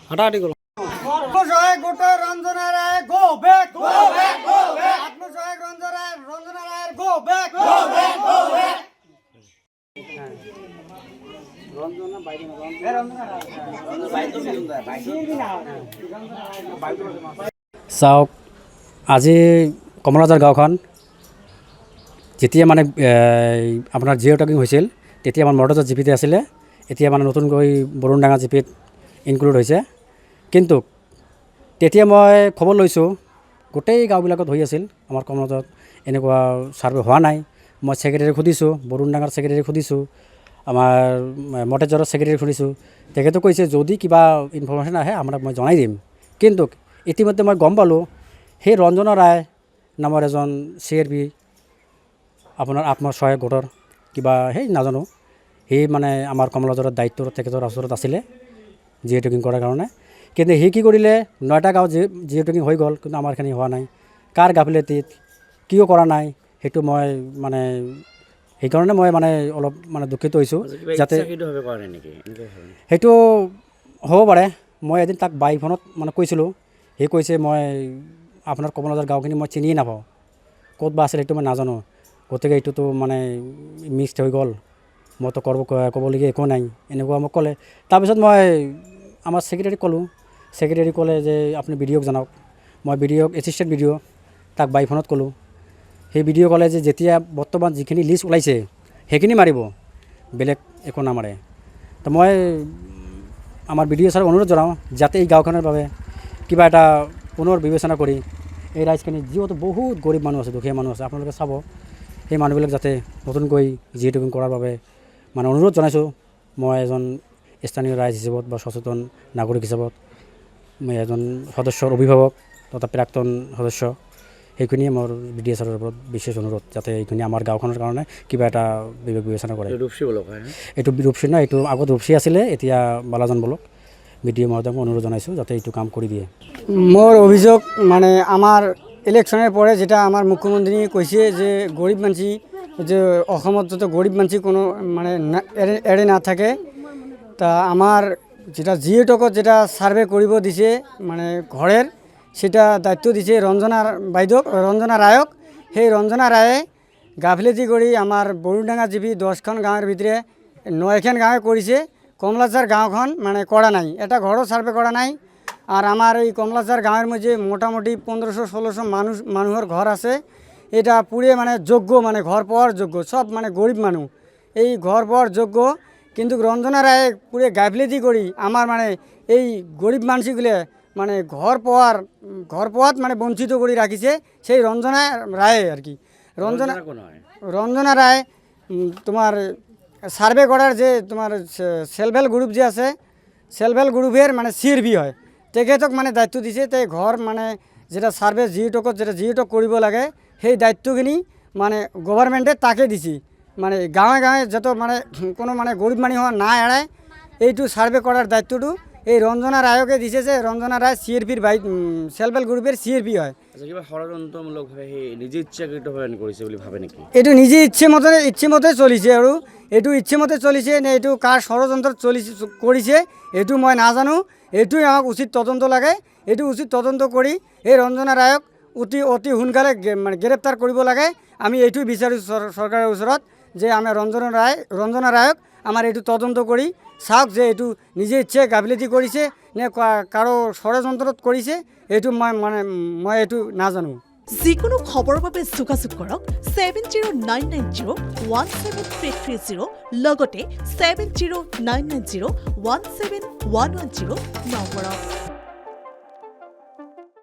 হাঁটাহাঁটি করো। আত্মসহায়ক গোটা Ranjana Roy go back, go back, go back. আত্মসহায়ক রঞ্জনা রায়ের go back, go back, go back. Ranjana বাইরে না, রঞ্জনা রায় বাইরে তো মিলুন্দা বাইরে। চাওক, আজি কমলাজাৰ গাঁওখন যেতিয়া মানে আপোনাৰ জিঅ' টকিং হৈছিল তেতিয়া আমাৰ মৰ্টজৰ জিপিতে আছিলে, এতিয়া মানে নতুনকৈ বৰুণডাঙা জিপিত ইনক্লুড হৈছে। কিন্তু তেতিয়া মই খবৰ লৈছোঁ গোটেই গাঁওবিলাকত হৈ আছিল আমাৰ কমলাজত এনেকুৱা ছাৰ্ভে হোৱা নাই। মই ছেক্ৰেটাৰীক সুধিছোঁ, বৰুণডাঙাৰ ছেক্ৰেটাৰীক সুধিছোঁ, আমাৰ মৰ্টেজৰৰ ছেক্ৰেটাৰীক সুধিছোঁ। তেখেতে কৈছে যদি কিবা ইনফৰমেশ্যন আহে আপোনাক মই জনাই দিম। কিন্তু ইতিমধ্যে মই গম পালোঁ সেই ৰঞ্জনা ৰায় নামৰ এজন CRP আপোনাৰ আত্মসহায়ক গোটৰ কিবা সেই নাজানো, সি মানে আমাৰ কমলাজৰৰ দায়িত্ব তেখেতৰ ওচৰত আছিলে জিঅ' টকিং কৰাৰ কাৰণে। কিন্তু সি কি কৰিলে 9টা গাঁও জিঅ' টকিং হৈ গ'ল, কিন্তু আমাৰখিনি হোৱা নাই। কাৰ গাফিলতিত কিয় কৰা নাই সেইটো মই মানে সেইকাৰণে মই মানে অলপ মানে দুখিত হৈছোঁ। যাতে সেইটো হ'ব পাৰে। মই এদিন তাক বাই ফোনত মানে কৈছিলোঁ, সি কৈছে মই আপোনাৰ কমলাজাৰ গাঁওখিনি মই চিনিয়ে নাপাওঁ, ক'ত বা আছিল সেইটো মই নাজানো, গতিকে এইটোতো মানে মিক্সড হৈ গ'ল, মইতো ক'বলগীয়া একো নাই এনেকুৱা মোক ক'লে। তাৰপিছত মই আমাৰ ছেক্ৰেটাৰীক ক'লোঁ, ছেক্ৰেটাৰী ক'লে যে আপুনি BDOক জনাওক। মই BDOক এছিষ্টেণ্ট BDO তাক বাই ফোনত ক'লোঁ। সেই BDO ক'লে যে যেতিয়া বৰ্তমান যিখিনি লিষ্ট ওলাইছে সেইখিনি মাৰিব, বেলেগ একো নামাৰে। তো মই আমাৰ BDO ছাৰক অনুৰোধ জনাওঁ যাতে এই গাঁওখনৰ বাবে কিবা এটা পুনৰ বিবেচনা কৰি এই ৰাইজখিনি, যিহেতু বহুত গৰীব মানুহ আছে, দুখীয়া মানুহ আছে, আপোনালোকে চাব সেই মানুহবিলাক যাতে নতুনকৈ জিঅ' টকিং কৰাৰ বাবে মানে অনুৰোধ জনাইছোঁ। মই এজন স্থানীয় ৰাইজ হিচাপত বা সচেতন নাগৰিক হিচাপত মই এজন সদস্যৰ অভিভাৱক তথা প্ৰাক্তন সদস্য, সেইখিনিয়ে মোৰ BDO ছাৰৰ ওপৰত বিশেষ অনুৰোধ যাতে এইখিনি আমাৰ গাঁওখনৰ কাৰণে কিবা এটা বিবেচনা কৰে। এইটো ৰূপসী নহয়, এইটো আগত ৰূপসী আছিলে, এতিয়া বালাজন বলক। BDO মহোদয়ক অনুৰোধ জনাইছোঁ যাতে এইটো কাম কৰি দিয়ে। মোৰ অভিযোগ মানে আমাৰ ইলেকশ্যনের পরে যেটা আমার মুখ্যমন্ত্রী কৈছে যে গরিব মানুষ যে অসমত যত গরিব মানুষ কোনো মানে এড়ে না থাকে, তা আমার যেটা জিঅ' টকত যেটা সার্ভে কৰিব দিছে মানে ঘৰেৰ, সেটা দায়িত্ব দিছে ৰঞ্জনা ৰায়ক। সেই ৰঞ্জনা ৰায়ে গাফিলতি কৰে আমাৰ বৰুণডাঙ্গা জিপি 10খন গাঁৱৰ ভিতৰে 9খন গাঁৱে কৰিছে, কমলাচার গাঁওখন মানে করা নাই, এটা ঘরও সার্ভে করা নাই। আর আমার এই কমলাচার গাঁয়ের মধ্যে মোটামুটি 1500-1600 মানুষের ঘর আছে। এটা পুরে মানে যোগ্য, মানে ঘর পাওয়ার যোগ্য, সব মানে গরিব মানুষ এই ঘর পাওয়ার যোগ্য। কিন্তু রঞ্জনা রায় পুরে গাফিলতি করি আমার মানে এই গরিব মানুষগুলো মানে ঘর পাওয়াত মানে বঞ্চিত করে রাখিছে সেই রঞ্জনা রায় আর কি। রঞ্জনা রায় তোমার সার্ভে করার যে তোমার সেলফ হেল্প গ্রুপ যে আছে, সেলফ হেল্প গ্রুপের মানে CRP হয়, তেখেতক মানে দায়িত্ব দিছে। তাই ঘর মানে যেটা সার্ভে জিঅ' টকত যেটা জিঅ' টক কৰিব লাগে সেই দায়িত্বখিনি মানে গভৰ্নমেন্টে তাকে দিছি। মানে গাঁৱে গাঁৱে যত মানে কোনো মানে গরিব মানুষ না এড়ায় এইটো সার্ভে করার দায়িত্বটো এই রঞ্জনা রায়কে দিছে। যে রঞ্জনা রায় CRPর সেলফ হেল্প গ্রুপের CRP হয়। এইটো নিজে ইচ্ছে মতে চলিছে, আৰু এইটো ইচ্ছে মতে চলিছে নে এইটো কাৰ ষড়যন্ত্ৰ কৰিছে এইটো মই নাজানো। এইটোই আমাক উচিত তদন্ত লাগে, এইটো উচিত তদন্ত কৰি এই ৰঞ্জনা ৰায়ক অতি সোনকালে মানে গ্ৰেপ্তাৰ কৰিব লাগে। আমি এইটোই বিচাৰোঁ চৰকাৰৰ ওচৰত যে আমাৰ ৰঞ্জনা ৰায়ক আমাৰ এইটো তদন্ত কৰি চাওক যে এইটো নিজে ইচ্ছে গাফিলতি কৰিছে নে কাৰো ষড়যন্ত্ৰত কৰিছে, এইটো মই এইটো নাজানো। যিকোনো খবৰৰ বাবে যোগাযোগ কৰক 7099017330 লগতে 7099017110 নম্বৰত।